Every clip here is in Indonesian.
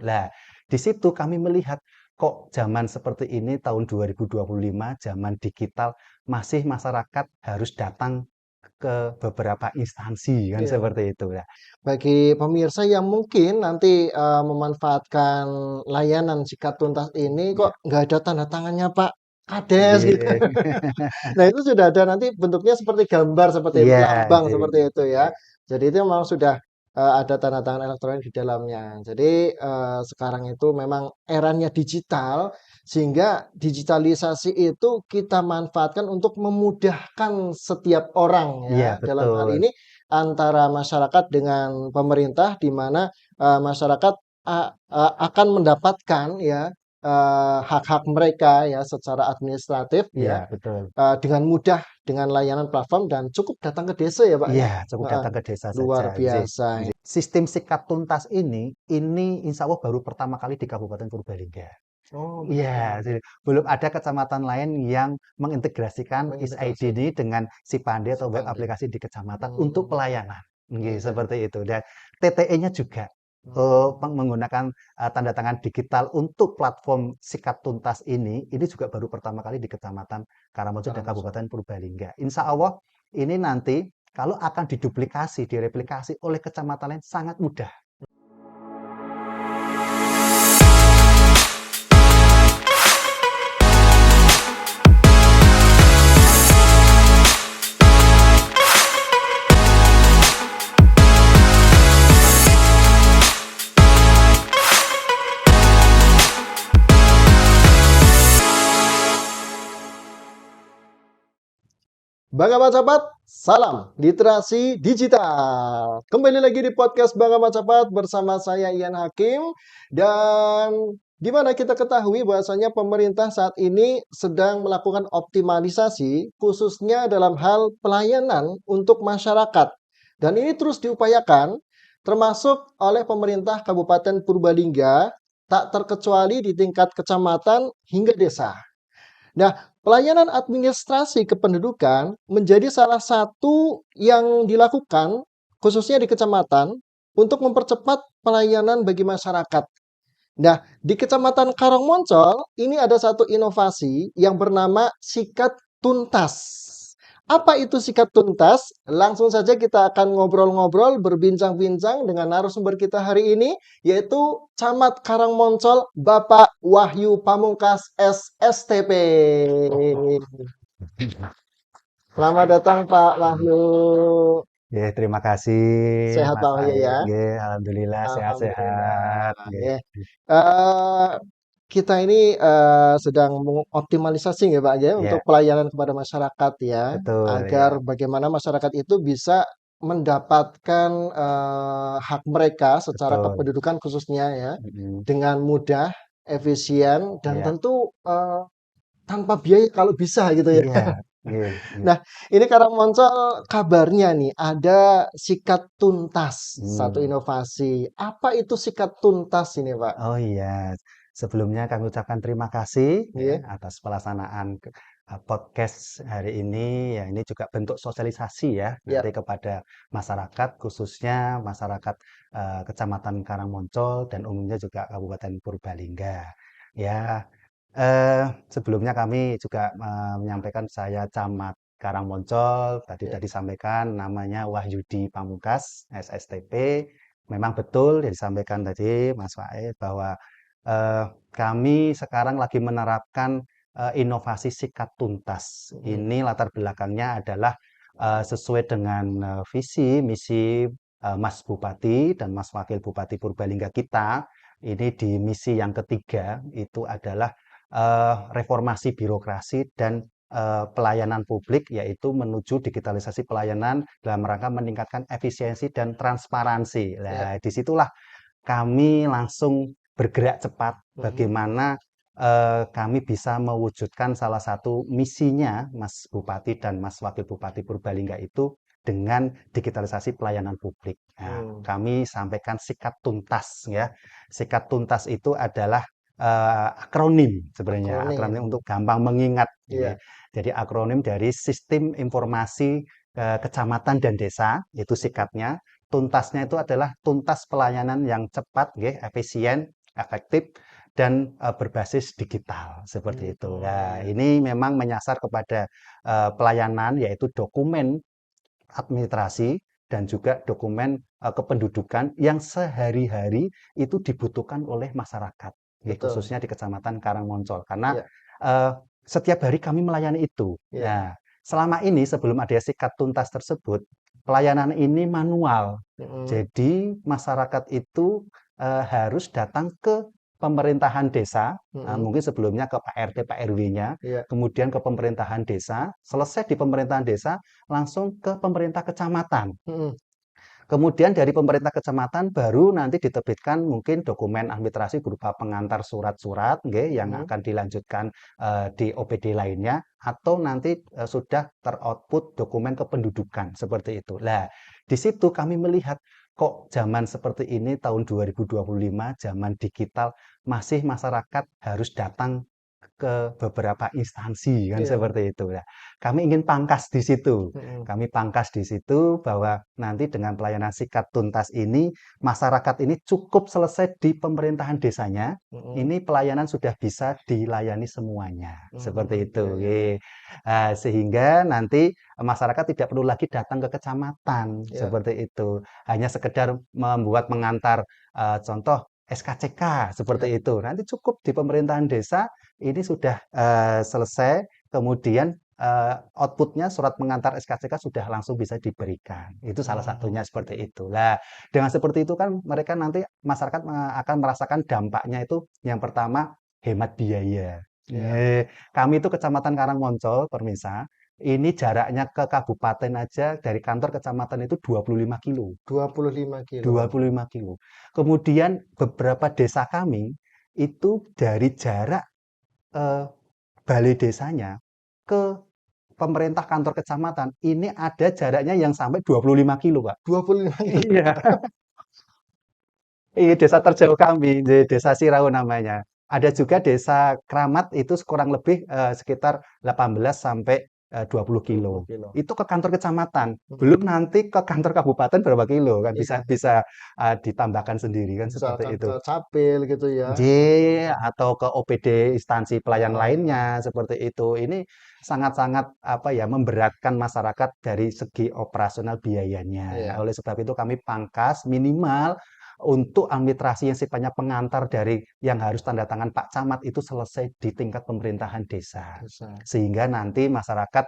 Lah, di situ kami melihat kok zaman seperti ini tahun 2025, zaman digital masih masyarakat harus datang ke beberapa instansi kan Iya. seperti itu ya. Bagi pemirsa yang mungkin nanti memanfaatkan layanan sikat tuntas ini Iya. kok nggak ada tanda tangannya Pak Kades gitu. Nggih. Nah itu sudah ada nanti bentuknya seperti gambar seperti itu, Iya, lambang nggih, seperti itu ya. nggih. Jadi itu memang sudah ada tanda tangan elektronik di dalamnya. Jadi sekarang itu memang eranya digital sehingga digitalisasi itu kita manfaatkan untuk memudahkan setiap orang Iya, ya. Dalam hal betul. ini antara masyarakat dengan pemerintah di mana masyarakat akan mendapatkan ya hak-hak mereka ya secara administratif ya Iya, betul. dengan mudah dengan layanan platform dan cukup datang ke desa ya Pak Iya, ya. cukup Heeh, datang ke desa luar saja, nggih, biasa. nggih. Sistem sikat tuntas ini insya Allah baru pertama kali di Kabupaten Purbalingga. Oh Iya, begitu. jadi belum ada kecamatan lain yang mengintegrasikan ISID Mengintegrasi ini dengan Sipandi atau web Supandi. aplikasi di kecamatan untuk Hmm, pelayanan. Nggih, iya. seperti itu. Dan TTE-nya juga menggunakan tanda tangan digital untuk platform sikat tuntas ini juga baru pertama kali di Kecamatan Karangmojo dan Karangmoso. Kabupaten Purbalingga. Insya Allah ini nanti kalau akan diduplikasi, direplikasi oleh kecamatan lain sangat mudah. Bangga Macapat, salam literasi digital. Kembali lagi di podcast Bangga Macapat bersama saya Ian Hakim dan di mana kita ketahui bahwasanya pemerintah saat ini sedang melakukan optimalisasi khususnya dalam hal pelayanan untuk masyarakat. Dan ini terus diupayakan termasuk oleh pemerintah Kabupaten Purbalingga tak terkecuali di tingkat kecamatan hingga desa. Nah, pelayanan administrasi kependudukan menjadi salah satu yang dilakukan khususnya di kecamatan untuk mempercepat pelayanan bagi masyarakat. Nah, di Kecamatan Karangmoncol ini ada satu inovasi yang bernama Sikat Tuntas. Apa itu Sikat Tuntas? Langsung saja kita akan ngobrol-ngobrol, berbincang-bincang dengan narasumber kita hari ini, yaitu Camat Karangmoncol, Bapak Wahyu Pamungkas SSTP. Selamat datang Pak Wahyu. Ya, terima kasih Sehat Mas Pak Wahyu Faik. ya? Nggih, alhamdulillah sehat-sehat. Alhamdulillah. Nggih. Ya. Eh, kita ini sedang mengoptimalisasi ya Pak ya Ya, untuk pelayanan kepada masyarakat ya, betul agar ya. bagaimana masyarakat itu bisa mendapatkan hak mereka secara Betul. kependudukan khususnya ya Mm-mm. dengan mudah, efisien dan Ya. tentu tanpa biaya kalau bisa gitu ya. Iya, nggih, nggih. Nah, ini Karangmoncol kabarnya nih ada sikat tuntas, satu Hmm. inovasi. Apa itu sikat tuntas ini, Pak? Oh iya, sebelumnya kami ucapkan terima kasih ya Iya, atas pelaksanaan podcast hari ini. Ya, ini juga bentuk sosialisasi ya ya. nanti kepada masyarakat, khususnya masyarakat Kecamatan Karangmoncol dan umumnya juga Kabupaten Purbalingga. Ya, sebelumnya kami juga menyampaikan saya Camat Karangmoncol, tadi Ya. sudah disampaikan namanya Wahyudi Pamungkas, SSTP. Memang betul yang disampaikan tadi Mas Faid bahwa kami sekarang lagi menerapkan inovasi sikat tuntas. Mm, Ini latar belakangnya adalah sesuai dengan visi misi Mas Bupati dan Mas Wakil Bupati Purbalingga kita. Ini di misi yang ketiga itu adalah reformasi birokrasi dan pelayanan publik, yaitu menuju digitalisasi pelayanan dalam rangka meningkatkan efisiensi dan transparansi. ya. Nah, disitulah kami langsung bergerak cepat Mhm. bagaimana kami bisa mewujudkan salah satu misinya Mas Bupati dan Mas Wakil Bupati Purbalingga itu dengan digitalisasi pelayanan publik. Nah, Hmm. kami sampaikan sikat tuntas ya. Sikat tuntas itu adalah akronim sebenarnya, akronim Akronim. untuk gampang mengingat. Iya. Jadi akronim dari Sistem Informasi Kecamatan dan Desa, itu Mhm. sikatnya. Tuntasnya itu adalah tuntas pelayanan yang cepat, efisien, efektif, dan berbasis digital seperti itu. Nah, ini memang menyasar kepada pelayanan yaitu dokumen administrasi dan juga dokumen kependudukan yang sehari-hari itu dibutuhkan oleh masyarakat, Betul. khususnya di Kecamatan Karangmoncol. Karena Ya, eh, setiap hari kami melayani itu. ya. Nah, selama ini sebelum ada sikat tuntas tersebut, pelayanan ini manual. Mm-mm. Jadi masyarakat itu harus datang ke pemerintahan desa, Mm-mm. mungkin sebelumnya ke Pak RT, Pak RW-nya, Ya. kemudian ke pemerintahan desa, selesai di pemerintahan desa, langsung ke pemerintah kecamatan. Mm-mm. Kemudian dari pemerintah kecamatan baru nanti diterbitkan mungkin dokumen administrasi berupa pengantar surat-surat nggih, yang Mm-mm. akan dilanjutkan di OPD lainnya atau nanti sudah teroutput dokumen kependudukan seperti itu. Nah, di situ kami melihat kok zaman seperti ini tahun 2025, zaman digital masih masyarakat harus datang ke beberapa instansi kan Iya. seperti itu. Nah, kami ingin pangkas di situ. Mm-mm. Kami pangkas di situ bahwa nanti dengan pelayanan sikat tuntas ini masyarakat ini cukup selesai di pemerintahan desanya. Mm-mm. Ini pelayanan sudah bisa dilayani semuanya. Seperti itu. Iya, iya, iya. Nggih. Sehingga nanti masyarakat tidak perlu lagi datang ke kecamatan Ya. seperti itu. Hanya sekedar membuat mengantar contoh SKCK Ya. seperti itu. Nanti cukup di pemerintahan desa ini sudah selesai, kemudian outputnya surat pengantar SKCK sudah langsung bisa diberikan. Itu salah satunya seperti Oke. itu. Nah, dengan seperti itu kan mereka nanti masyarakat akan merasakan dampaknya itu yang pertama hemat biaya. Ya. Kami itu Kecamatan Karangmoncol, Permisa, ini jaraknya ke kabupaten aja dari kantor kecamatan itu 25 kilo. 25 kilo. 25 kilo. Kemudian beberapa desa kami itu dari jarak eh, balai desanya ke pemerintah kantor kecamatan ini ada jaraknya yang sampai 25 kilo, Pak. 25 kilo. Iya, ini desa terjauh kami, di Desa Sirau namanya. Ada juga desa Kramat itu kurang lebih sekitar 18 sampai 20 20 kilo. kilo. Itu ke kantor kecamatan. Mm-mm. Belum nanti ke kantor kabupaten berapa kilo kan bisa Iya. bisa ditambahkan sendiri kan seperti Misalkan ke itu. Capil gitu ya. J atau ke OPD instansi pelayan Ah, lainnya seperti itu. Ini sangat-sangat apa ya memberatkan masyarakat dari segi operasional biayanya. Nah, iya. oleh sebab itu kami pangkas minimal untuk administrasi yang sifatnya pengantar dari yang harus tanda tangan Pak Camat itu selesai di tingkat pemerintahan desa. Bisa. Sehingga nanti masyarakat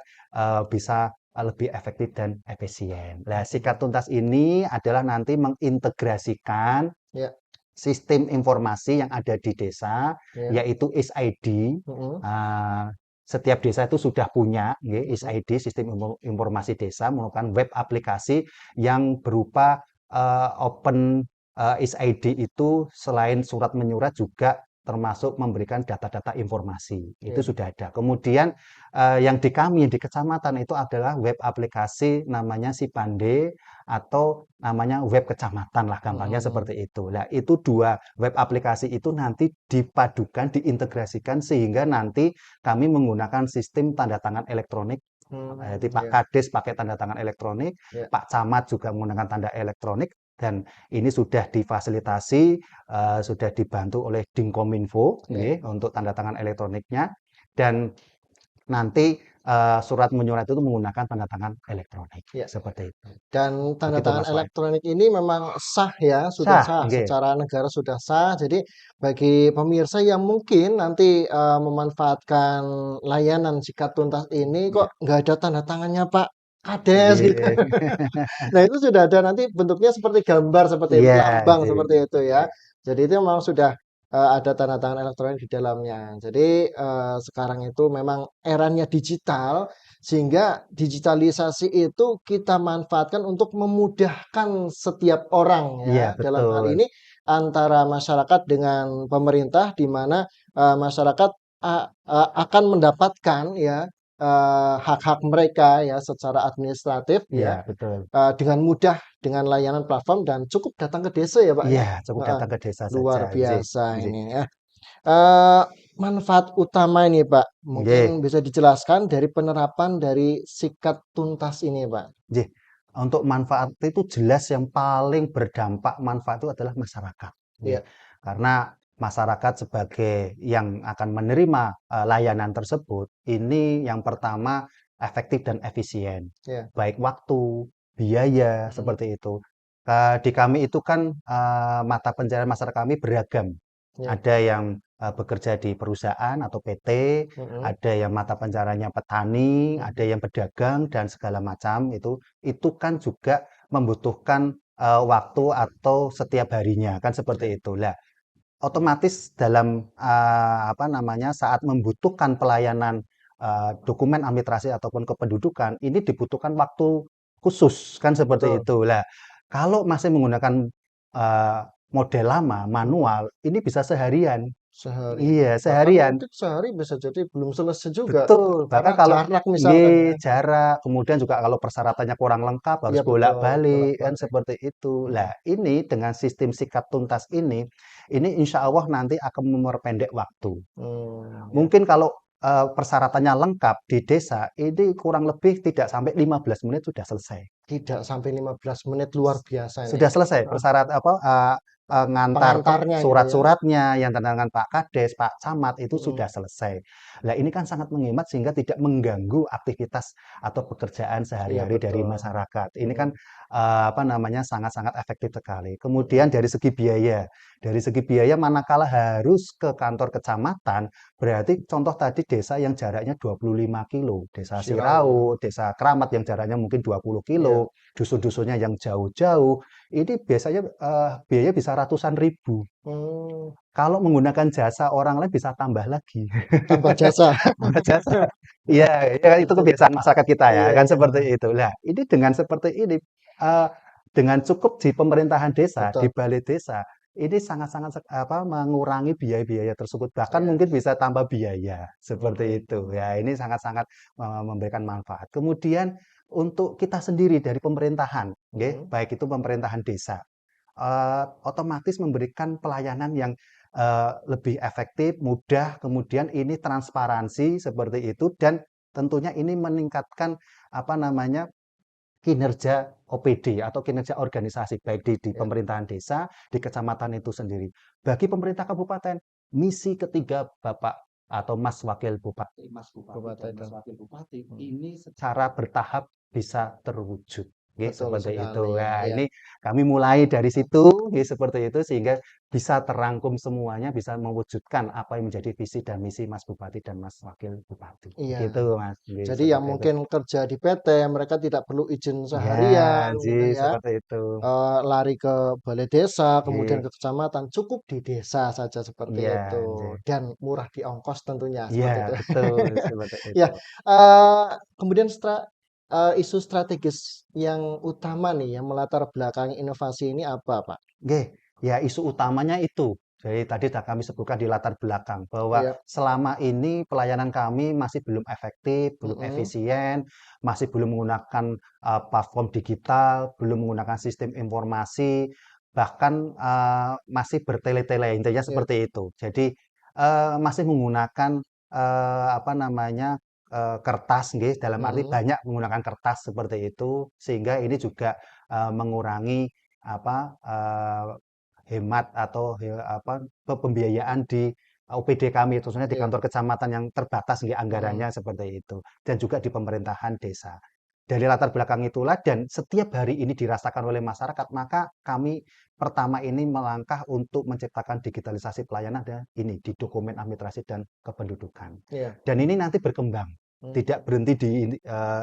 bisa lebih efektif dan efisien. Nah, sikat Mm-mm. tuntas ini adalah nanti mengintegrasikan Ya. sistem informasi yang ada di desa, Ya. yaitu ISID. Mm-mm. Setiap desa itu sudah punya Mm-mm. ISID, sistem informasi desa, menggunakan web aplikasi yang berupa open ISID itu selain surat menyurat juga termasuk memberikan data-data informasi. Itu Iya. sudah ada. Kemudian yang di kami, di kecamatan itu adalah web aplikasi namanya Sipande atau namanya web kecamatan lah gampangnya Mm-mm. seperti itu. Nah, itu dua web aplikasi itu nanti dipadukan, diintegrasikan sehingga nanti kami menggunakan sistem tanda tangan elektronik. Jadi Pak Ya. Kades pakai tanda tangan elektronik, Ya. Pak Camat juga menggunakan tanda elektronik dan ini sudah difasilitasi, sudah dibantu oleh Dinkominfo Ya. untuk tanda tangan elektroniknya dan nanti surat menyurat itu menggunakan tanda tangan elektronik Ya. seperti itu. Dan tanda Begitu tangan Mas Wahid. elektronik ini memang sah ya, sudah Sah, sah nggih. secara negara sudah sah. Jadi bagi pemirsa yang mungkin nanti memanfaatkan layanan sikat tuntas ini Iya. kok nggak ada tanda tangannya Pak Kades gitu. Nggih. Nah itu sudah ada nanti bentuknya seperti gambar seperti itu, Iya, lambang nggih, seperti itu ya. nggih. Jadi itu memang sudah ada tanda tangan elektronik di dalamnya. Jadi sekarang itu memang eranya digital sehingga digitalisasi itu kita manfaatkan untuk memudahkan setiap orang Iya, ya. Dalam hal betul. ini antara masyarakat dengan pemerintah di mana masyarakat akan mendapatkan ya hak-hak mereka ya secara administratif ya Iya, betul. dengan mudah dengan layanan platform dan cukup datang ke desa ya Pak Iya, ya. cukup Heeh, datang ke desa saja, luar nggih, biasa nggih. ini ya. Eh, Manfaat utama ini Pak, Nggih, mungkin bisa dijelaskan dari penerapan dari sikat tuntas ini Pak. nggih. Untuk manfaat itu jelas yang paling berdampak manfaat itu adalah masyarakat, nggih. Iya. Karena masyarakat sebagai yang akan menerima layanan tersebut, ini yang pertama efektif dan efisien, Ya. baik waktu, biaya, Mm-mm. seperti itu. Di kami itu kan mata pencaharian masyarakat kami beragam. Ya. Ada yang bekerja di perusahaan atau PT, Mm-mm. ada yang mata pencahariannya petani, ada Mm-mm. yang pedagang dan segala macam itu. Itu kan juga membutuhkan waktu atau setiap harinya kan Ya. seperti itu. Lah, otomatis dalam apa namanya saat membutuhkan pelayanan dokumen administrasi ataupun kependudukan ini dibutuhkan waktu khusus kan seperti Betul. itu. Lah, kalau masih menggunakan eh, model lama Mm-mm. manual ini bisa seharian. Sehari. Iya, Bahkan seharian. mungkin sehari bisa jadi belum selesai juga Betul, bahkan karena kalau jarak misalkan ya. nggih, jarak, kemudian juga kalau persyaratannya kurang lengkap harus Iya betul, bolak-balik kan bolak-balik. seperti itu. Mm-mm. Lah, ini dengan sistem sikat tuntas ini insya Allah nanti akan memperpendek waktu. Ya. Mungkin kalau persyaratannya lengkap di desa, ini kurang lebih tidak sampai 15 menit sudah selesai. Tidak sampai 15 menit luar biasa ini. Sudah selesai Ah, persyarat apa ngantar pengantarnya gitu ya. surat-suratnya yang tanda tangan Pak Kades, Pak Camat itu Mm-mm. sudah selesai. Nah, ini kan sangat menghemat sehingga tidak mengganggu aktivitas atau pekerjaan Iya sehari-hari dari betul. masyarakat. Ini Mm-mm. kan apa namanya sangat-sangat efektif sekali. Mm-mm. Kemudian dari segi biaya manakala harus ke kantor kecamatan, berarti contoh tadi desa yang jaraknya 25 kilo, Desa Sirau ya. Sirau, Desa Kramat yang jaraknya mungkin 20 Iya. kilo, dusun-dusunnya yang jauh-jauh, ini biasanya biaya bisa ratusan ribu. Hmm, Kalau menggunakan jasa orang lain bisa tambah lagi. tambah jasa. Tambah jasa. Iya, ya, itu kebiasaan masyarakat kita ya, Iya kan iya seperti itu. Nah, ini dengan seperti ini, eh, dengan cukup di pemerintahan desa, di betul. balai desa, ini sangat-sangat apa mengurangi biaya-biaya tersebut. Bahkan Iya. mungkin bisa tambah biaya seperti Mm-mm. itu. Ya, ini sangat-sangat memberikan manfaat. Kemudian untuk kita sendiri dari pemerintahan, nggih, Mm-mm. baik itu pemerintahan desa otomatis memberikan pelayanan yang lebih efektif, mudah, kemudian ini transparansi seperti itu dan tentunya ini meningkatkan apa namanya kinerja OPD atau kinerja organisasi baik di Ya. pemerintahan desa, di kecamatan itu sendiri. Bagi pemerintah kabupaten, misi ketiga Bapak atau Mas Wakil Bupati, Mas Bupati Bapak dan Mas itu. Wakil Bupati Mm. ini secara bertahap bisa terwujud. Nggih, Betul seperti sekali. itu. Nah, Ya. ini kami mulai dari situ, nggih, seperti itu sehingga bisa terangkum semuanya, bisa mewujudkan apa yang menjadi visi dan misi Mas Bupati dan Mas Wakil Bupati. Iya. Gitu, Mas. Nggih, Jadi yang seperti itu. mungkin kerja di PT, mereka tidak perlu izin Ya, seharian Ji, gitu ya. seperti itu. Lari ke balai desa, kemudian Ji, ke kecamatan, cukup di desa saja seperti iya, itu. Ji. Dan murah di ongkos tentunya Iya, seperti itu. betul, seperti Ya, itu. kemudian isu strategis yang utama nih yang melatar belakangi inovasi ini apa, Pak? Nggih, ya isu utamanya itu. Jadi tadi sudah kami sebutkan di latar belakang bahwa Iya. selama ini pelayanan kami masih belum efektif, belum Mm-mm. efisien, masih belum menggunakan platform digital, belum menggunakan sistem informasi, bahkan masih bertele-tele, intinya Iya. seperti itu. Jadi masih menggunakan apa namanya kertas, nggih, dalam arti Mm-mm. banyak menggunakan kertas seperti itu, sehingga ini juga mengurangi apa hemat atau apa pembiayaan di OPD kami, khususnya di Iya. kantor kecamatan yang terbatas nggih Mm-mm. anggarannya seperti itu, dan juga di pemerintahan desa. Dari latar belakang itulah dan setiap hari ini dirasakan oleh masyarakat, maka kami pertama ini melangkah untuk menciptakan digitalisasi pelayanan dan ini di dokumen administrasi dan kependudukan. Iya. Dan ini nanti berkembang, Mm. tidak berhenti di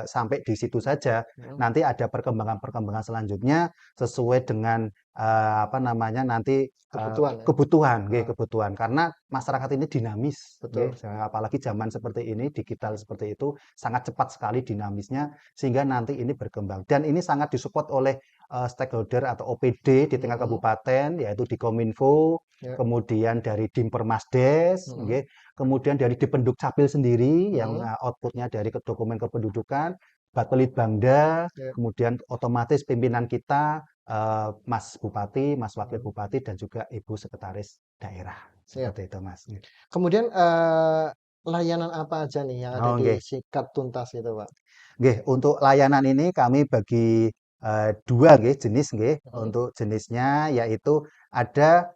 sampai di situ saja. Mm. Nanti ada perkembangan-perkembangan selanjutnya sesuai dengan apa namanya nanti Kebutuhan ya. kebutuhan, nggih, Ah, kebutuhan. Karena masyarakat ini dinamis, nggih, betul. apalagi zaman seperti ini, digital seperti itu, sangat cepat sekali dinamisnya, sehingga nanti ini berkembang. Dan ini sangat disupport oleh stakeholder atau OPD di tingkat Mm-mm. kabupaten, yaitu di Kominfo, Ya. kemudian dari Dinpermasdes, Mm-mm. nggih, kemudian dari Dipenduk Capil sendiri yang Mm-mm. outputnya dari dokumen kependudukan, Bapelitbangda, Ya. kemudian otomatis pimpinan kita Mas Bupati, Mas Wakil Mm. Bupati, dan juga Ibu Sekretaris Daerah. Siap. Seperti itu, Mas. Kemudian layanan apa aja nih yang ada Oh, di nggih. Sikat Tuntas itu, Pak? Nggih, untuk layanan ini kami bagi dua nggih, jenis nggih. Mm-mm. Untuk jenisnya yaitu ada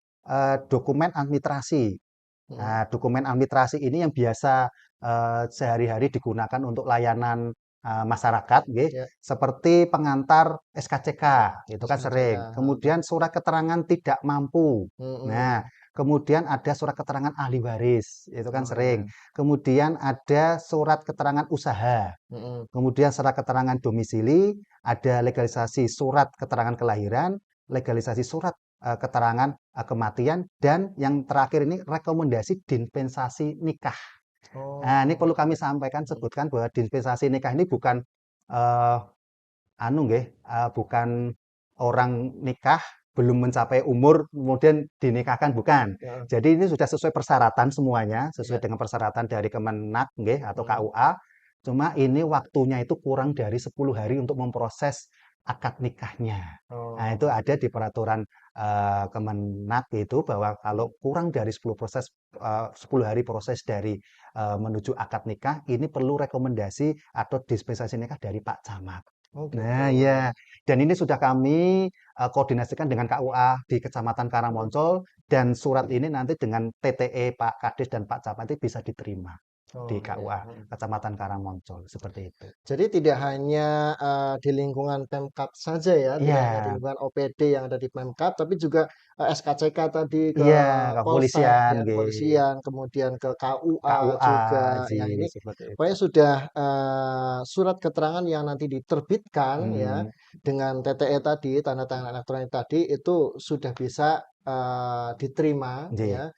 dokumen administrasi. Mhm. Nah, dokumen administrasi ini yang biasa sehari-hari digunakan untuk layanan masyarakat, nggih, Ya, seperti pengantar SKCK, itu kan SKCK. sering. Heeh. Kemudian surat keterangan tidak mampu. Nah, Mhm. kemudian ada surat keterangan ahli waris, itu kan Oh sering. ya. Kemudian ada surat keterangan usaha. Mhm. Kemudian surat keterangan domisili, ada legalisasi surat keterangan kelahiran, legalisasi surat keterangan kematian, dan yang terakhir ini rekomendasi dispensasi nikah. Nah, ini Oh. perlu kami sampaikan, Mhm. sebutkan bahwa dispensasi nikah ini bukan eh, anu nggih, bukan orang nikah belum mencapai umur kemudian dinikahkan, bukan. Heeh. Jadi ini sudah sesuai persyaratan semuanya, sesuai Ya. dengan persyaratan dari Kemenak nggih atau Mhm. KUA. Cuma ini waktunya itu kurang dari 10 hari untuk memproses akad nikahnya. Nah, itu Oh. ada di peraturan Kemenak itu bahwa kalau kurang dari 10 hari proses dari menuju akad nikah, ini perlu rekomendasi atau dispensasi nikah dari Pak Camat. Oh gitu. Nah, ya. Dan ini sudah kami koordinasikan dengan KUA di Kecamatan Karangmoncol, dan surat ini nanti dengan TTE Pak Kades dan Pak Camat itu bisa diterima di Oh ya. KUA Mhm. Kecamatan Karangmoncol seperti itu. Jadi tidak hanya di lingkungan Pemkab saja ya, tidak hanya di Iya, lingkungan OPD yang ada di Pemkab, tapi juga SKCK tadi ke iya, Polsek kepolisian, ya, nggih, kepolisian, kemudian ke KUA KUA, juga. ji, Ya ini seperti itu. pokoknya sudah surat keterangan yang nanti diterbitkan ya Hmm, dengan TTE tadi, tanda tangan elektronik tadi itu sudah bisa diterima ji, ya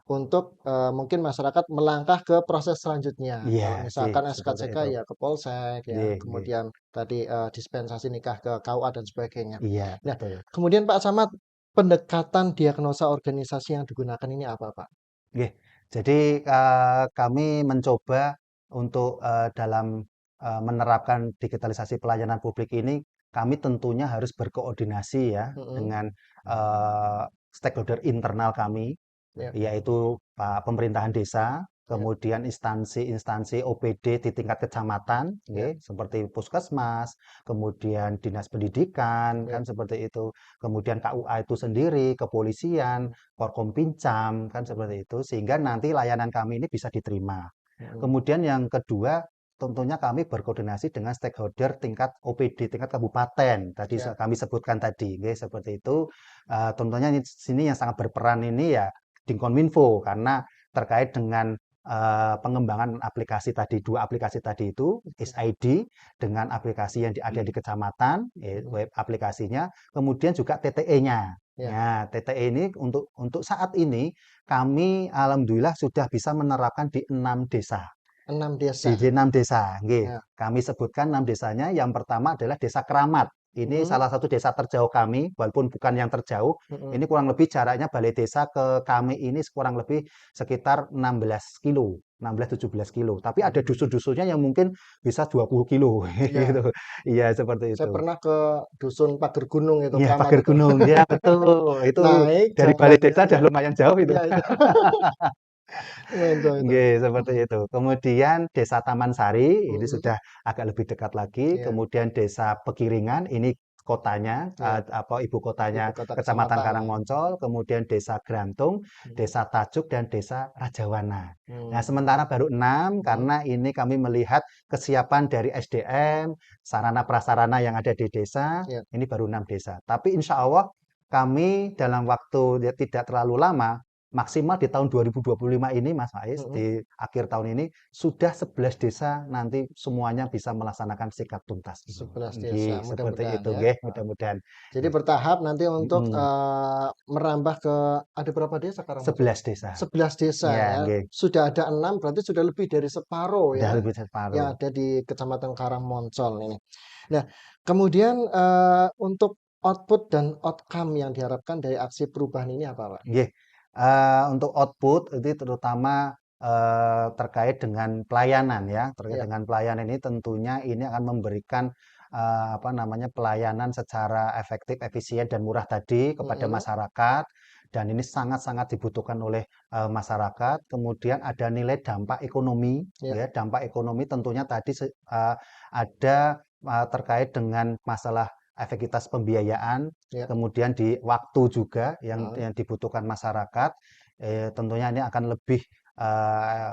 untuk mungkin masyarakat melangkah ke proses selanjutnya. iya, Kalau ji, misalkan seperti SKCK itu. ya ke Polsek ya, Nggih, nggih. kemudian tadi dispensasi nikah ke KUA dan sebagainya. Iya, Nah, betul. kemudian Pak Camat, pendekatan diagnosa organisasi yang digunakan ini apa, Pak? Nggih. Jadi, kami mencoba untuk, dalam, menerapkan digitalisasi pelayanan publik ini, kami tentunya harus berkoordinasi ya Mhm, dengan, stakeholder internal kami, ya, yaitu pemerintahan desa, ya, kemudian instansi-instansi OPD di tingkat kecamatan, ya, nggih, seperti puskesmas, kemudian dinas pendidikan, ya, kan seperti itu, kemudian KUA itu sendiri, kepolisian, Forkompinjam, kan mhm, seperti itu, sehingga nanti layanan kami ini bisa diterima. mhm, Kemudian yang kedua, tentunya kami berkoordinasi dengan stakeholder tingkat OPD, tingkat kabupaten. Tadi ya, kami sebutkan tadi, nggih, seperti itu. Tentunya di sini yang sangat berperan ini ya Dinkominfo, karena terkait dengan pengembangan aplikasi tadi, dua aplikasi tadi itu, ID dengan aplikasi yang ada di kecamatan, mhm, web aplikasinya, kemudian juga TTE-nya. ya, Ya, TTE ini untuk saat ini kami alhamdulillah sudah bisa menerapkan di 6 desa. 6 Di desa. 6 desa, nggih. Ya, Kami sebutkan 6 desanya. Yang pertama adalah Desa Keramat. Ini mhm, salah satu desa terjauh kami, walaupun bukan yang terjauh. mhm, Ini kurang lebih jaraknya balai desa ke kami ini kurang lebih sekitar 16 kilo, 16-17 kilo. Tapi ada mhm, dusun-dusunnya yang mungkin bisa 20 kilo, iya. gitu. Iya, seperti Saya itu. pernah ke dusun Pager Gunung itu, Iya, Keramat pagar itu. gunung. Iya, betul. Itu Naik dari balai jalannya desa udah lumayan jauh itu. iya itu, lumayan jauh itu. Nggih, seperti Mhm, itu. Kemudian Desa Taman Sari, ini mhm, sudah agak lebih dekat lagi. iya, Kemudian Desa Pekiringan, ini kotanya, iya, ibu ibu kotanya kota Kecamatan kecamatan. Karangmoncol. Kemudian Desa Grantung, Mhm, Desa Tajuk, dan Desa Rajawana. Nah, mmm, sementara baru 6, mhm, karena ini kami melihat kesiapan dari SDM, sarana prasarana yang ada di desa, iya, ini baru 6 desa. Tapi insya Allah kami dalam waktu ya tidak terlalu lama, maksimal di tahun 2025 ini Mas Faiz, mhm, di akhir tahun ini sudah 11 desa nanti semuanya bisa melaksanakan sikat tuntas itu. 11 desa, Nggih, seperti mudah-mudahan itu ya, nggih, heeh. mudah-mudahan. Jadi bertahap nanti untuk, Mhm, merambah ke ada berapa desa sekarang Mas? 11 desa. 11 desa Iya, ya, nggih. sudah ada 6 berarti sudah lebih dari separuh Udah ya, lebih separuh. yang ada di Kecamatan Karangmoncol ini. Nah, kemudian, untuk output dan outcome yang diharapkan dari aksi perubahan ini apa, Pak? Nggih, untuk output itu terutama, terkait dengan pelayanan ya, terkait Ya, dengan pelayanan ini tentunya ini akan memberikan, apa namanya, pelayanan secara efektif, efisien, dan murah tadi kepada mhm, masyarakat, dan ini sangat-sangat dibutuhkan oleh, masyarakat. Kemudian ada nilai dampak ekonomi, ya, ya, dampak ekonomi tentunya tadi ada, terkait dengan masalah efektivitas pembiayaan, Ya. kemudian di waktu juga Ah, yang dibutuhkan masyarakat, tentunya ini akan lebih eh,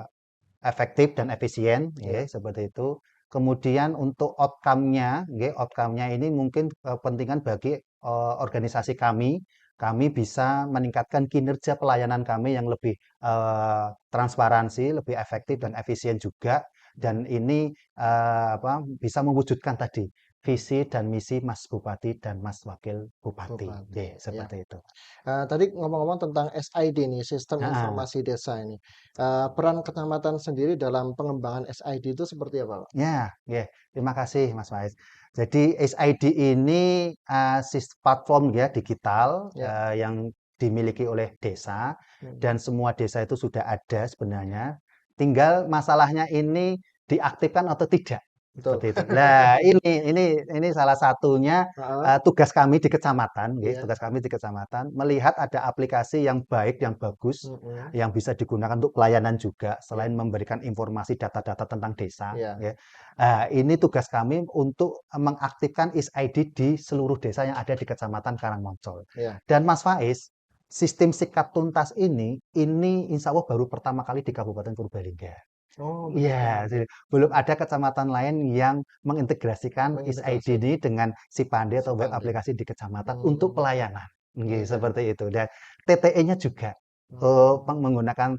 efektif dan efisien, ya. ya, seperti itu. Kemudian untuk outcome-nya, nggih, outcome-nya ini mungkin kepentingan bagi organisasi kami. Kami bisa meningkatkan kinerja pelayanan kami yang lebih transparansi, lebih efektif dan efisien juga. Dan ini bisa mewujudkan tadi visi dan misi Mas Bupati dan Mas Wakil Bupati. Bupati. Nggih, Ya. seperti itu. Tadi ngomong-ngomong tentang SID nih, Sistem Heeh. Informasi Desa ini. Peran kecamatan sendiri dalam pengembangan SID itu seperti apa, Pak? Ya, ya. Terima kasih Mas Faiz. Jadi SID ini platform ya digital Ya. yang dimiliki oleh desa Mhm. dan semua desa itu sudah ada sebenarnya. Tinggal masalahnya ini diaktifkan atau tidak. Betul. Seperti itu. Nah, ini salah satunya Heeh. tugas kami di kecamatan, nggih, Iya. tugas kami di kecamatan melihat ada aplikasi yang baik, yang bagus, Mhm. yang bisa digunakan untuk pelayanan juga Iya. selain memberikan informasi data-data tentang desa, Iya. ya. Ini tugas kami untuk mengaktifkan ID di seluruh desa yang ada di Kecamatan Karangmoncol. Iya. Dan Mas Faiz, sistem sikat tuntas ini insya Allah baru pertama kali di Kabupaten Purbalingga. Oh, begitu. Iya, belum ada kecamatan lain yang mengintegrasikan ID Mengintegrasi. ini dengan Sipandi atau web Supandi. aplikasi di kecamatan untuk Mhm. pelayanan. Nggih, Iya. seperti itu. Dan TTE-nya juga Mhm. menggunakan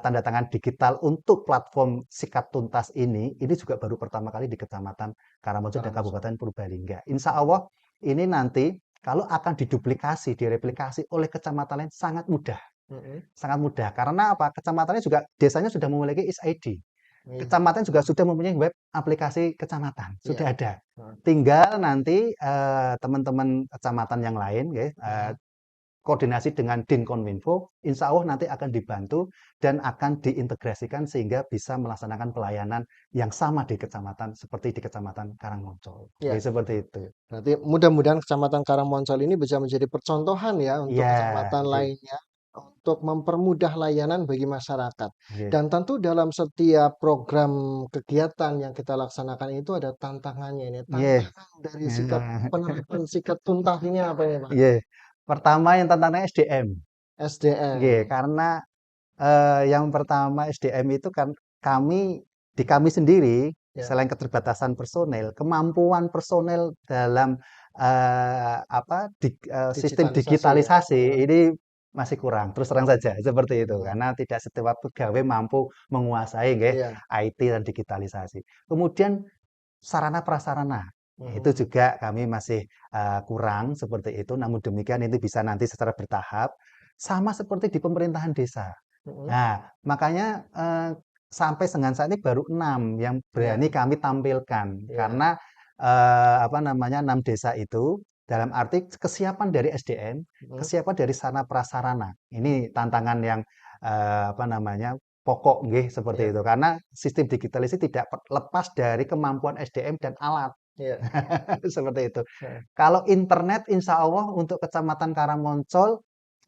tanda tangan digital untuk platform Sikat Tuntas ini juga baru pertama kali di Kecamatan Karangmojo dan Karangmoso. Kabupaten Purbalingga. Insya Allah ini nanti kalau akan diduplikasi, direplikasi oleh kecamatan lain sangat mudah. Mhm. Sangat mudah. Karena apa? Kecamatannya juga, desanya sudah memiliki ID. Iya. Kecamatan juga sudah mempunyai web aplikasi kecamatan, Iya. sudah ada. Heeh. Tinggal nanti teman-teman kecamatan yang lain, ya, Mhm. koordinasi dengan Dinkominfo, insya Allah nanti akan dibantu dan akan diintegrasikan sehingga bisa melaksanakan pelayanan yang sama di kecamatan seperti di Kecamatan Karangmoncol. Iya. Ya, seperti itu. Berarti mudah-mudahan Kecamatan Karangmoncol ini bisa menjadi percontohan ya untuk Iya, kecamatan oke. lainnya untuk mempermudah layanan bagi masyarakat. Oke. Dan tentu dalam setiap program kegiatan yang kita laksanakan itu ada tantangannya ini. Iya. Tantangan dari penerapan sikat tuntas ini apa ya, Pak? Iya. Pertama yang tantangannya SDM. Nggih, SDM. karena yang pertama SDM itu kan kami sendiri Ya, selain keterbatasan personel, kemampuan personel dalam sistem digitalisasi ya. digitalisasi Heeh. ini masih kurang. Terus terang saja seperti itu, Mhm. karena tidak setiap pegawai mampu menguasai nggih Iya. IT dan digitalisasi. Kemudian sarana prasarana itu Mhm. juga kami masih kurang seperti itu. Namun demikian itu bisa nanti secara bertahap sama seperti di pemerintahan desa. Mhm. Nah, makanya sampai dengan saat ini baru 6 yang Iya. berani kami tampilkan Iya. karena 6 desa itu dalam arti kesiapan dari SDM, Mhm. kesiapan dari sarana prasarana. Ini tantangan yang pokok nggih seperti Iya. itu. Karena sistem digitalisasi tidak lepas dari kemampuan SDM dan alat. Iya. Seperti itu. Heeh. Kalau internet insya Allah untuk Kecamatan Karangmoncol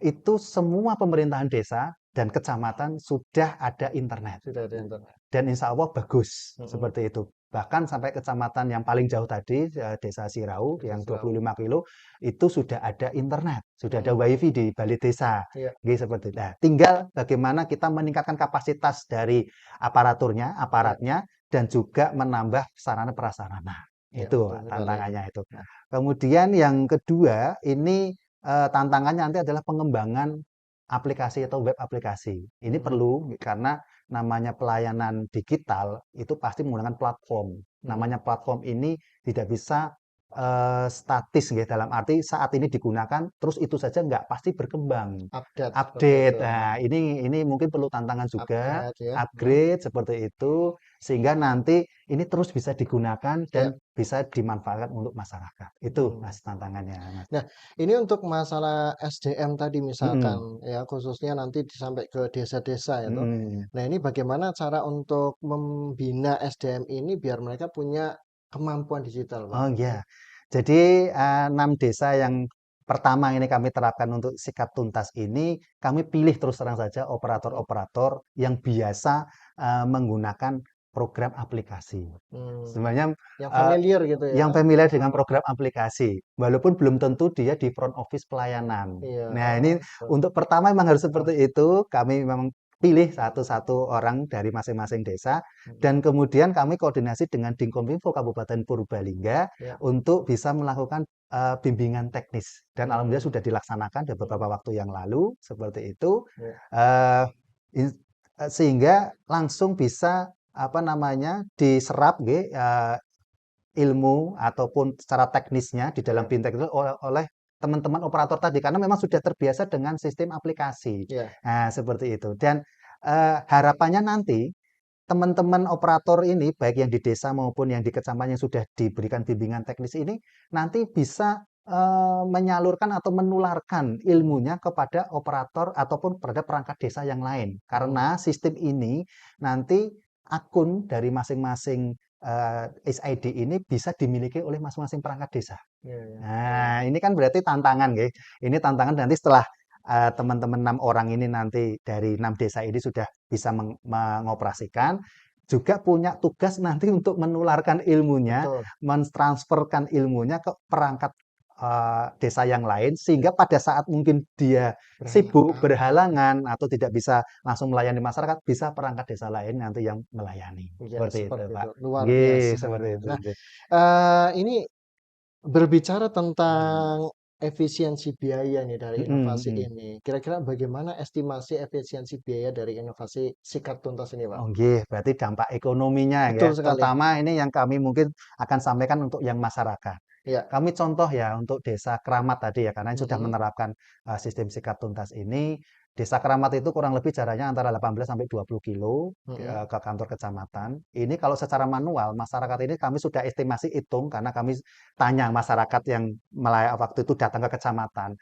itu semua pemerintahan desa dan kecamatan sudah ada internet. Sudah ada internet. Dan insya Allah bagus Mhm. seperti itu. Bahkan sampai kecamatan yang paling jauh tadi, Desa Sirau Desa yang Serau. 25 kilo, itu sudah ada internet, sudah ada Mhm. wifi di balik desa. Iya. Gitu, seperti itu. Nah, tinggal bagaimana kita meningkatkan kapasitas dari Iya. aparatnya, dan juga menambah sarana prasarana. Iya, Itu betul sekali. tantangannya itu. Nah, Kemudian yang kedua, ini tantangannya nanti adalah pengembangan aplikasi atau web aplikasi. Ini mhm. perlu karena namanya pelayanan digital itu pasti menggunakan platform. Mhm. Namanya platform ini tidak bisa statis nggih, dalam arti saat ini digunakan terus itu saja nggak pasti berkembang. Update seperti Update. itu. Nah, ini mungkin perlu tantangan juga, Upgrade ya. Mhm. upgrade seperti itu sehingga nanti ini terus bisa digunakan Iya. dan bisa dimanfaatkan untuk masyarakat. Itu Mhm. Mas tantangannya, Mas. Nah, ini untuk masalah SDM tadi Mhm. misalkan ya, khususnya nanti sampai ke desa-desa itu. Mhm. Nah, ini bagaimana cara untuk membina SDM ini biar mereka punya kemampuan digital, Pak? Oh iya. Jadi 6 desa yang pertama ini kami terapkan untuk sikat tuntas ini, kami pilih terus terang saja Mhm. operator-operator yang biasa menggunakan program aplikasi. Hmm, Sebenarnya yang eh, familiar gitu ya. yang familiar dengan program aplikasi, walaupun belum tentu dia di front office pelayanan. Iya, Nah, ini betul. untuk pertama memang harus seperti itu. Kami memang pilih satu-satu orang dari masing-masing desa, Hmm, dan kemudian kami koordinasi dengan Dinkominfo Kabupaten Purbalingga ya. untuk bisa melakukan bimbingan teknis. Dan alhamdulillah Hmm, sudah dilaksanakan beberapa hmm, waktu yang lalu, seperti itu. ya. Eh, Sehingga langsung bisa apa namanya diserap ilmu ataupun secara teknisnya di dalam Iya, fintech itu oleh teman-teman operator tadi karena memang sudah terbiasa dengan sistem aplikasi. iya, Nah, seperti itu. Dan harapannya nanti teman-teman operator ini baik yang di desa maupun yang di kecamatan yang sudah diberikan bimbingan teknis ini nanti bisa menyalurkan atau menularkan ilmunya kepada operator ataupun pada perangkat desa yang lain. hmm, Karena sistem ini nanti akun dari masing-masing SID ini bisa dimiliki oleh masing-masing perangkat desa. iya, iya. Oh, Nah, ini kan berarti tantangan, nggih. Ini tantangan nanti setelah teman-teman 6 orang ini nanti dari 6 desa ini sudah bisa mengoperasikan, juga punya tugas nanti untuk menularkan ilmunya, betul. mentransferkan ilmunya ke perangkat desa yang lain, sehingga pada saat mungkin dia sibuk, Berhalangan. berhalangan, atau tidak bisa langsung melayani masyarakat, bisa perangkat desa lain nanti yang melayani. Ya, Seperti itu, seperti itu. Pak. Luar Nggih, biasa. seperti itu. Nah, Nggih. ini berbicara Mhm. tentang efisiensi biaya nih dari Mhm, inovasi mhm. ini. Kira-kira bagaimana estimasi efisiensi biaya dari inovasi sikat tuntas ini, Pak? Oh nggih, berarti dampak ekonominya ya. Betul sekali. Terutama ini yang kami mungkin akan sampaikan untuk yang masyarakat. Ya. Kami contoh ya untuk Desa Keramat tadi ya, karena sudah Mhm, menerapkan sistem sikat tuntas ini. Desa Keramat itu kurang lebih jaraknya antara 18 sampai 20 kilo mhm. ke kantor kecamatan. Ini kalau secara manual, masyarakat ini kami sudah estimasi hitung karena kami tanya masyarakat yang waktu itu datang ke kecamatan.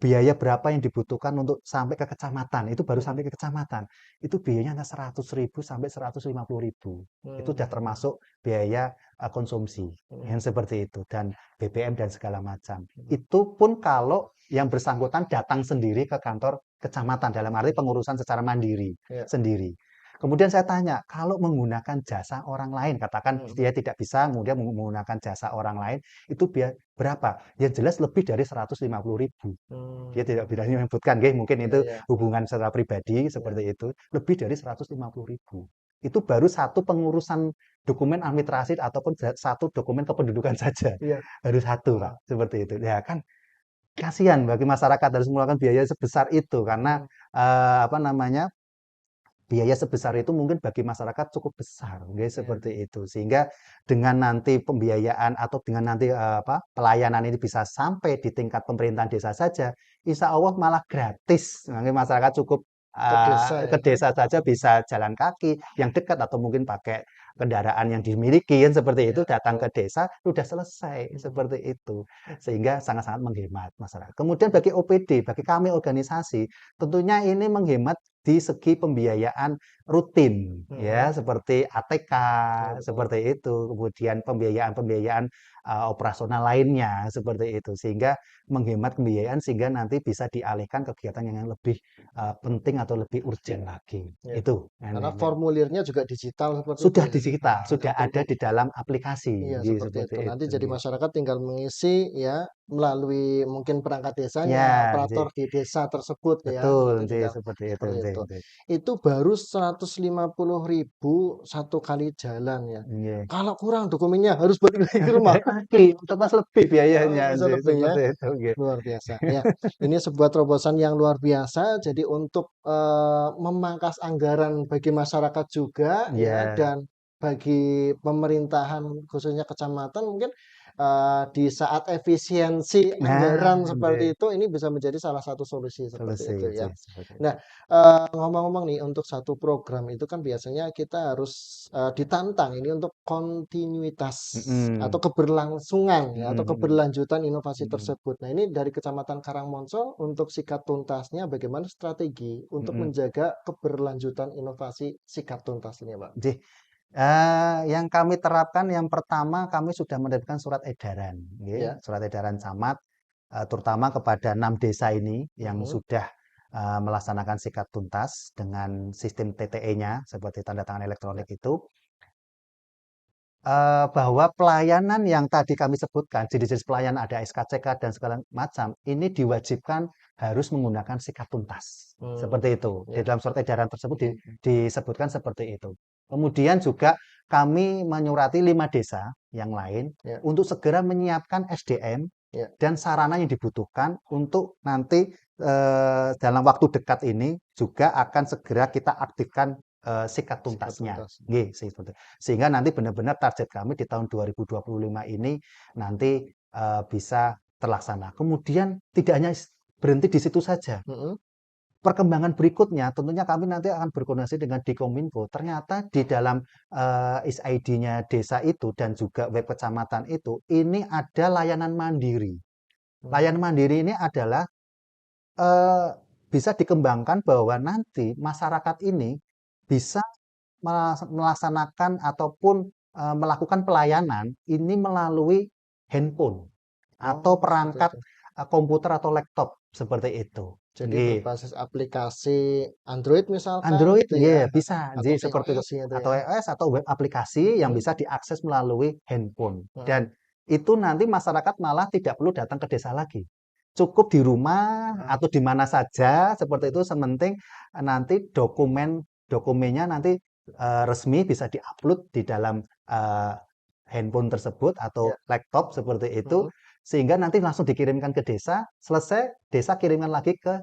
Biaya berapa yang dibutuhkan untuk sampai ke kecamatan, itu baru sampai ke kecamatan. Itu biayanya antara 100.000 sampai 150.000. Itu sudah Mmm, termasuk biaya konsumsi, mhm, yang seperti itu, dan BBM dan segala macam. mhm. Itu pun kalau yang bersangkutan datang sendiri ke kantor kecamatan, dalam arti pengurusan secara mandiri Iya, sendiri. Kemudian saya tanya, kalau menggunakan jasa orang lain, katakan mhm, dia tidak bisa, kemudian menggunakan jasa orang lain, itu biaya berapa? Yang jelas lebih dari 150.000. Dia tidak mmm, berani menyebutkan, nggih, mungkin iya, itu iya, hubungan secara pribadi iya, seperti itu, lebih dari 150.000. Itu baru satu pengurusan dokumen administrasi ataupun satu dokumen kependudukan saja. iya, Baru satu, heeh, Pak, seperti itu. Ya kan kasihan bagi masyarakat harus mengeluarkan biaya sebesar itu karena mhm, apa namanya, biaya sebesar itu mungkin bagi masyarakat cukup besar, nggih, iya, seperti itu. Sehingga dengan nanti pembiayaan atau dengan nanti pelayanan ini bisa sampai di tingkat pemerintahan desa saja, insya Allah malah gratis. Nanti masyarakat cukup ke desa ke ya? desa saja bisa jalan kaki yang dekat atau mungkin pakai kendaraan yang dimiliki kan seperti Iya, itu datang betul, ke desa sudah selesai mhm, seperti itu. Sehingga sangat-sangat menghemat masyarakat. Kemudian bagi OPD, bagi kami organisasi, tentunya ini menghemat di segi pembiayaan rutin ya mhm, seperti ATK iya betul, seperti itu, kemudian pembiayaan-pembiayaan operasional lainnya seperti itu sehingga menghemat pembiayaan sehingga nanti bisa dialihkan kegiatan yang lebih penting atau lebih urgent lagi. iya. Itu Karena ini. formulirnya juga digital seperti itu Sudah ya? disita, sudah Seperti ada itu. di dalam aplikasi Iya, nggih, seperti seperti itu. Nanti itu jadi nggih. masyarakat tinggal mengisi ya, melalui mungkin perangkat desanya, Ya, operator nggih. di desa tersebut ya, Betul nanti nggih, tinggal seperti itu seperti nggih, itu. nggih. Itu baru 150.000 satu kali jalan ya. Nggih. Kalau kurang dokumennya harus balik lagi ke rumah. Balik lagi, tetap lebih biayanya Bisa nggih, lebih ya. seperti itu nggih. Luar biasa. Ya, ini sebuah terobosan yang luar biasa. Jadi untuk memangkas anggaran bagi masyarakat juga ya Iya. dan bagi pemerintahan khususnya kecamatan mungkin di saat efisiensi anggaran Nah, seperti nggih, itu ini bisa menjadi salah satu solusi seperti solusi itu ya. nggih, seperti itu. Nah, ngomong-ngomong nih untuk satu program itu kan biasanya kita harus ditantang ini untuk kontinuitas atau Mhm, keberlangsungan ya, atau mhm, mhm, keberlanjutan inovasi mhm, tersebut. Nah, ini dari Kecamatan Karangmonsol untuk sikat tuntasnya bagaimana strategi untuk mhm. menjaga keberlanjutan inovasi sikat tuntas ini, Pak? Nggih, yang kami terapkan yang pertama kami sudah menerbitkan surat edaran, nggih, Ya, surat edaran camat, terutama kepada 6 desa ini yang mhm, sudah melaksanakan sikat tuntas dengan sistem TTE-nya seperti tanda tangan elektronik itu. bahwa pelayanan yang tadi kami sebutkan, jenis-jenis pelayanan ada SKCK dan segala macam, ini diwajibkan harus menggunakan sikap tuntas. Seperti itu. Di Ya. dalam surat edaran tersebut disebutkan seperti itu. Kemudian juga kami menyurati 5 desa yang lain Ya. untuk segera menyiapkan SDM Ya. dan sarana yang dibutuhkan untuk nanti dalam waktu dekat ini juga akan segera kita aktifkan sikap tuntasnya. tuntas. Nggih, seperti. Sehingga nanti benar-benar target kami di tahun 2025 ini nanti bisa terlaksana. Kemudian tidak hanya berhenti di situ saja. Mm-mm. Perkembangan berikutnya tentunya kami nanti akan berkoordinasi dengan Dikominfo. Ternyata di dalam SID-nya desa itu dan juga web kecamatan itu ini ada layanan mandiri. Layanan mandiri ini adalah bisa dikembangkan bahwa nanti masyarakat ini bisa melaksanakan ataupun melakukan pelayanan ini melalui handphone atau seperti perangkat itu. komputer atau laptop seperti itu. Jadi Nggih. berbasis aplikasi Android misalkan Android, gitu ya, nggih, bisa, atau nggih, seperti itu. iOS gitu Atau ya. iOS atau web aplikasi yang Mm-mm. bisa diakses melalui handphone. Mm-mm. Dan itu nanti masyarakat malah tidak perlu datang ke desa lagi. Cukup di rumah atau di mana saja seperti itu, sementing nanti dokumennya nanti resmi bisa diupload di dalam handphone tersebut Ya. atau laptop seperti itu, Mm-mm. sehingga nanti langsung dikirimkan ke desa, selesai desa kirimkan lagi ke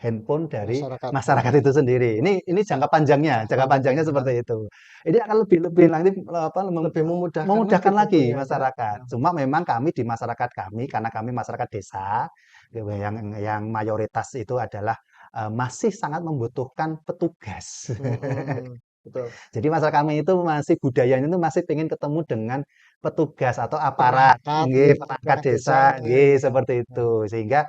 handphone dari Masyarakat. masyarakat itu sendiri. Ini jangka panjangnya Panjangnya seperti itu. Ini akan lebih nanti lebih memudahkan lagi memudahkan lagi tentunya ya. masyarakat. Cuma memang kami di masyarakat kami, karena kami masyarakat desa, yang mayoritas itu adalah masih sangat membutuhkan petugas. Mm-mm. Betul. Jadi masyarakat kami itu masih budayanya itu masih ingin ketemu dengan petugas atau aparat, Perangkat nggih, gitu, perangkat perangkat desa, desanya nggih, gitu. seperti itu. Sehingga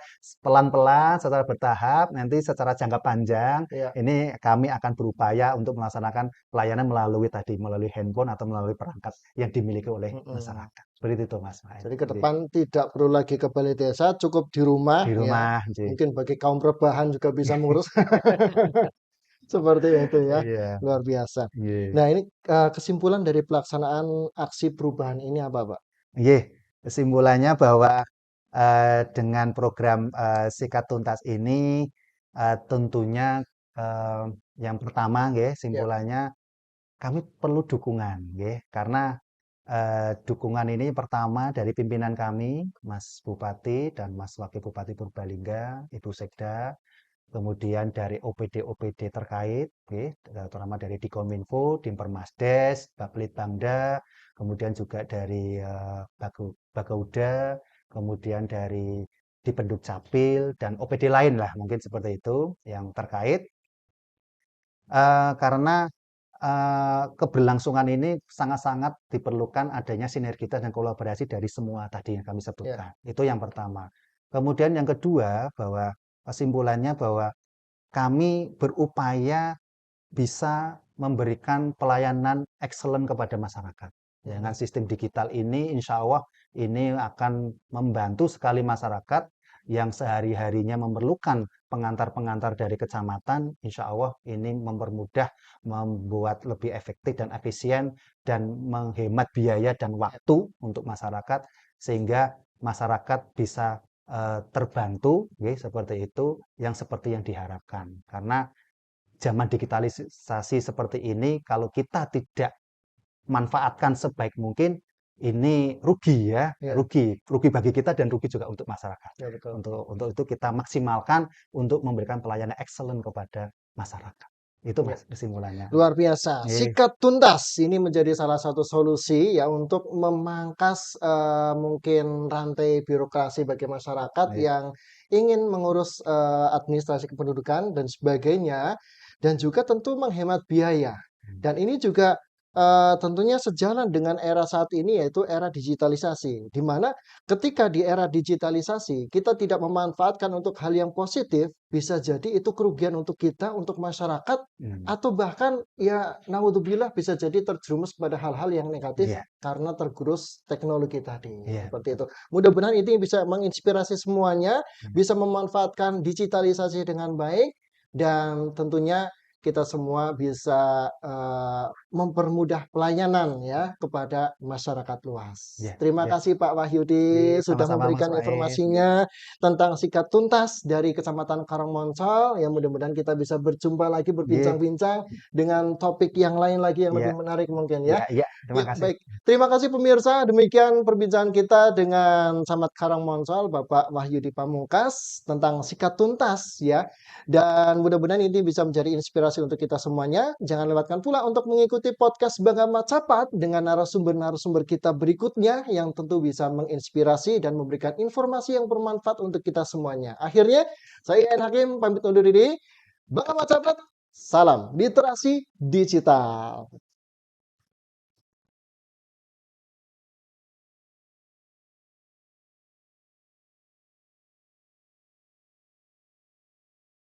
pelan-pelan, secara bertahap, nanti secara jangka panjang, Ya. ini kami akan berupaya untuk melaksanakan pelayanan melalui handphone atau melalui perangkat yang dimiliki oleh Mm-mm. masyarakat. Seperti itu, Mas Mail. Jadi ke Nggih. depan tidak perlu lagi ke balai desa, cukup di rumah Di ya. rumah, nggih. Mungkin bagi kaum rebahan juga bisa mengurus seperti itu ya. Iya, Luar biasa. nggih. Nah, ini kesimpulan dari pelaksanaan aksi perubahan ini apa, Pak? Nggih, kesimpulannya bahwa dengan program Sikat Tuntas ini tentunya eh, yang pertama nggih, Ya. simpulannya kami perlu dukungan nggih, karena dukungan ini pertama dari pimpinan kami, Mas Bupati dan Mas Wakil Bupati Purbalingga, Ibu Sekda, kemudian dari OPD-OPD terkait, nggih, terutama dari Dikominfo, Dinpermasdes, Bapelitbangda, kemudian juga dari Bagauda, kemudian dari Dipenduk Capil dan OPD lain lah mungkin seperti itu yang terkait. Karena keberlangsungan ini sangat-sangat diperlukan adanya sinergitas dan kolaborasi dari semua tadi yang kami Ya. sebutkan. Itu yang pertama. Kemudian yang kedua, bahwa kesimpulannya bahwa kami berupaya bisa memberikan pelayanan excellent kepada masyarakat. Dengan sistem digital ini, insya Allah ini akan membantu sekali masyarakat yang sehari-harinya memerlukan pengantar-pengantar dari kecamatan. Insya Allah ini mempermudah, membuat lebih efektif dan efisien, dan menghemat biaya dan waktu untuk masyarakat, sehingga masyarakat bisa terbantu, seperti itu, yang seperti yang diharapkan. Karena zaman digitalisasi seperti ini, kalau kita tidak manfaatkan sebaik mungkin, ini rugi ya, Ya. rugi bagi kita dan rugi juga untuk masyarakat. Ya, betul. Untuk itu kita maksimalkan untuk memberikan pelayanan excellent kepada masyarakat. Itu Ya. Mas kesimpulannya. Luar biasa. Nggih. Sikat tuntas ini menjadi salah satu solusi ya untuk memangkas mungkin rantai birokrasi bagi masyarakat Nggih. yang ingin mengurus administrasi kependudukan dan sebagainya, dan juga tentu menghemat biaya. Dan ini juga tentunya sejalan dengan era saat ini, yaitu era digitalisasi, di mana ketika di era digitalisasi kita tidak memanfaatkan untuk hal yang positif, bisa jadi itu kerugian untuk kita, untuk masyarakat, atau bahkan ya naudzubillah bisa jadi terjerumus pada hal-hal yang negatif Iya. karena tergerus teknologi tadi. Iya. Seperti itu. Mudah-mudahan ini bisa menginspirasi semuanya, bisa memanfaatkan digitalisasi dengan baik, dan tentunya kita semua bisa mempermudah pelayanan ya kepada masyarakat luas. Ya, Terima ya. kasih Pak Wahyudi sudah Sama-sama Mas memberikan Wahid. informasinya tentang sikat tuntas dari Kecamatan Karangmonsal. Ya mudah-mudahan kita bisa berjumpa lagi Ye, berbincang-bincang dengan topik yang lain lagi yang lebih ya, menarik mungkin ya. ya, ya. Terima Ya, kasih. baik. Terima kasih pemirsa. Demikian perbincangan kita dengan Camat Karangmonsal, Bapak Wahyudi Pamungkas tentang sikat tuntas ya. Dan mudah-mudahan ini bisa menjadi inspirasi untuk kita semuanya. Jangan lewatkan pula untuk mengikuti podcast Bangga Macapat dengan narasumber-narasumber kita berikutnya yang tentu bisa menginspirasi dan memberikan informasi yang bermanfaat untuk kita semuanya. Akhirnya, saya Ian Hakim pamit undur diri. Bangga Macapat, salam literasi digital.